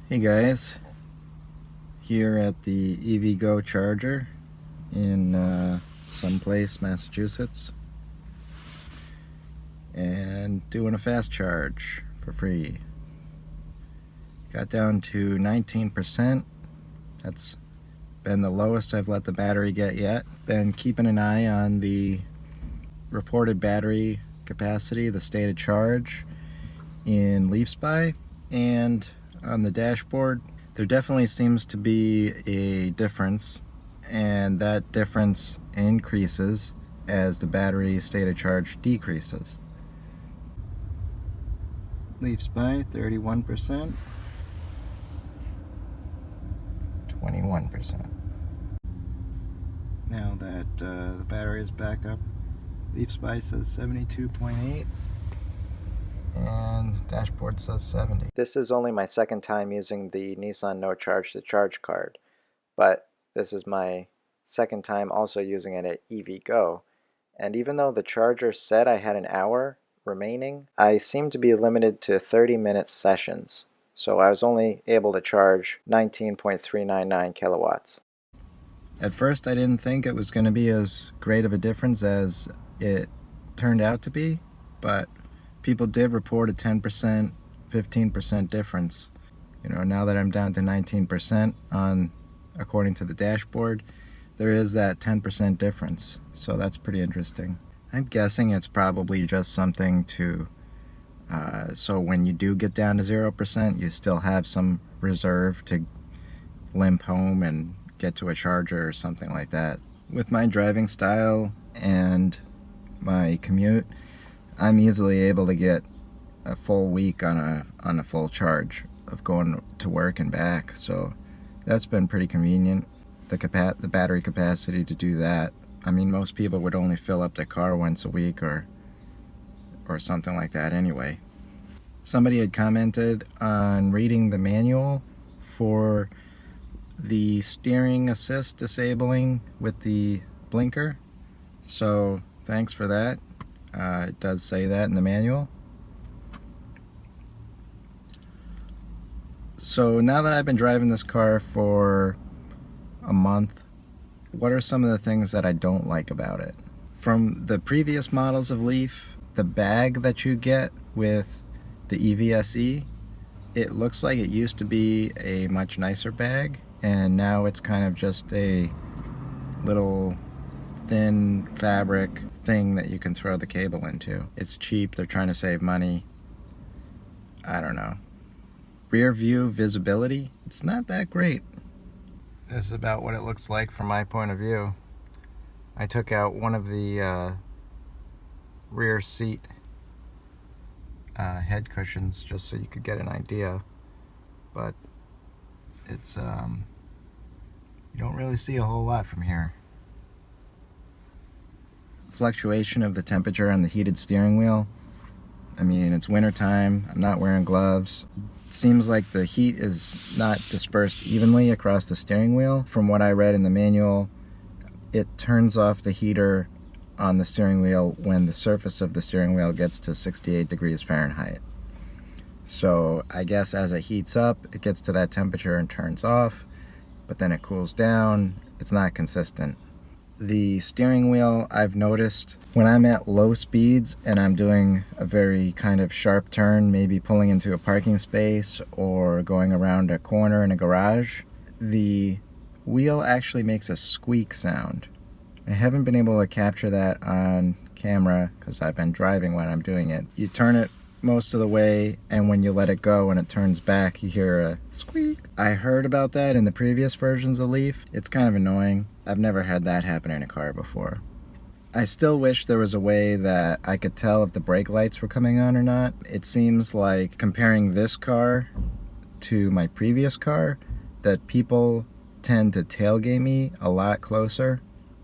Hey guys, here at the EVgo charger in someplace, Massachusetts, and doing a fast charge for free. Got down to 19%. That's been the lowest I've let the battery get yet. Been keeping an eye on the reported battery capacity, the state of charge in LeafSpy, and on the dashboard. There definitely seems to be a difference, and that difference increases as the battery state of charge decreases. LeafSpy 31%, 21%. Now that the battery is back up, LeafSpy says 72.8 and the dashboard says 70. This is only my second time using the Nissan No Charge to Charge card, but this is my second time also using it at EVgo. And even though the charger said I had an hour remaining, I seem to be limited to 30-minute sessions. So I was only able to charge 19.399 kilowatts. At first I didn't think it was going to be as great of a difference as it turned out to be, but people did report a 10%, 15% difference. You know, now that I'm down to 19% according to the dashboard, there is that 10% difference. So that's pretty interesting. I'm guessing it's probably just something to, so when you do get down to 0%, you still have some reserve to limp home and get to a charger or something like that. With my driving style and my commute, I'm easily able to get a full week on a full charge of going to work and back. So that's been pretty convenient. The battery capacity to do that. I mean, most people would only fill up their car once a week or something like that anyway. Somebody had commented on reading the manual for the steering assist disabling with the blinker. So thanks for that. It does say that in the manual. So now that I've been driving this car for a month, what are some of the things that I don't like about it? From the previous models of Leaf, the bag that you get with the EVSE, it looks like it used to be a much nicer bag, and now it's kind of just a little thin fabric thing that you can throw the cable into. It's cheap, they're trying to save money. I don't know. Rear view visibility, it's not that great. This is about what it looks like from my point of view. I took out one of the rear seat head cushions just so you could get an idea, but it's you don't really see a whole lot from here. Fluctuation of the temperature on the heated steering wheel. I mean, it's winter time, I'm not wearing gloves. It seems like the heat is not dispersed evenly across the steering wheel. From what I read in the manual, it turns off the heater on the steering wheel when the surface of the steering wheel gets to 68 degrees Fahrenheit. So I guess as it heats up, it gets to that temperature and turns off, but then it cools down. It's not consistent. The steering wheel, I've noticed when I'm at low speeds and I'm doing a very kind of sharp turn, maybe pulling into a parking space or going around a corner in a garage, the wheel actually makes a squeak sound. I haven't been able to capture that on camera because I've been driving when I'm doing it. You turn it most of the way, and when you let it go and it turns back, you hear a squeak. I heard about that in the previous versions of Leaf. It's kind of annoying. I've never had that happen in a car before. I still wish there was a way that I could tell if the brake lights were coming on or not. It seems like comparing this car to my previous car, that people tend to tailgate me a lot closer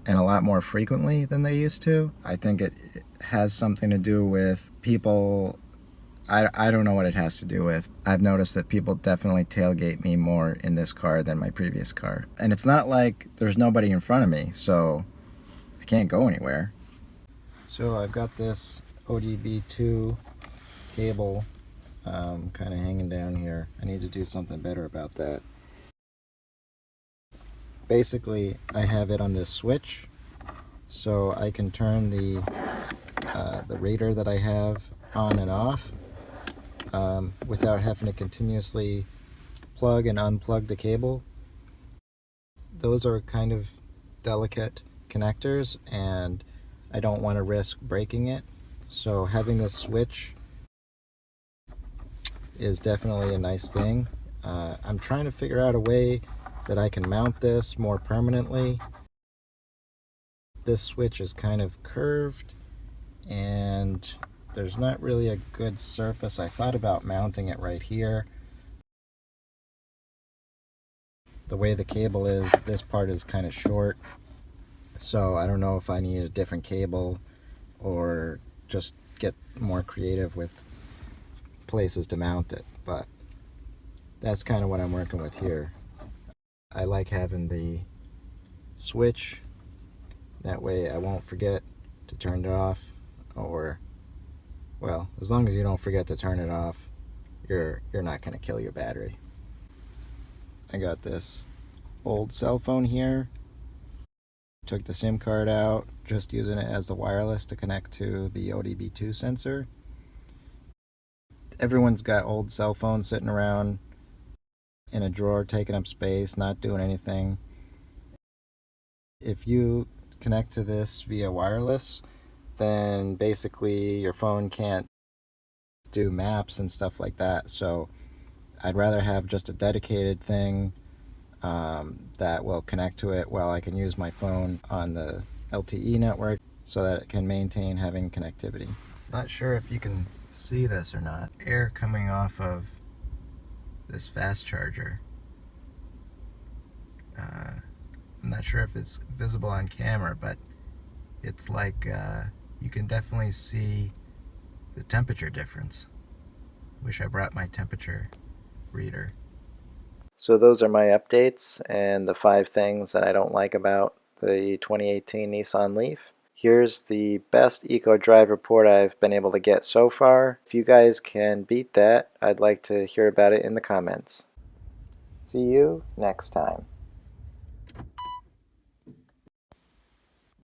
and a lot more frequently than they used to. I think it has something to do with people. I don't know what it has to do with. I've noticed that people definitely tailgate me more in this car than my previous car. And it's not like there's nobody in front of me, so I can't go anywhere. So I've got this ODB2 cable kind of hanging down here. I need to do something better about that. Basically, I have it on this switch, so I can turn the rater that I have on and off without having to continuously plug and unplug the cable. Those are kind of delicate connectors, and I don't want to risk breaking it. So having this switch is definitely a nice thing. I'm trying to figure out a way that I can mount this more permanently. This switch is kind of curved and there's not really a good surface. I thought about mounting it right here. The way the cable is, this part is kind of short, so I don't know if I need a different cable or just get more creative with places to mount it, but that's kind of what I'm working with here. I like having the switch, that way I won't forget to turn it off, or, well, as long as you don't forget to turn it off, you're not going to kill your battery. I got this old cell phone here. Took the SIM card out, just using it as the wireless to connect to the ODB2 sensor. Everyone's got old cell phones sitting around in a drawer taking up space, not doing anything. If you connect to this via wireless, then basically your phone can't do maps and stuff like that. So I'd rather have just a dedicated thing that will connect to it while I can use my phone on the LTE network so that it can maintain having connectivity. Not sure if you can see this or not. Air coming off of this fast charger. I'm not sure if it's visible on camera, but it's like you can definitely see the temperature difference. Wish I brought my temperature reader. So those are my updates and the 5 things that I don't like about the 2018 Nissan Leaf. Here's the best eco drive report I've been able to get so far. If you guys can beat that, I'd like to hear about it in the comments. See you next time.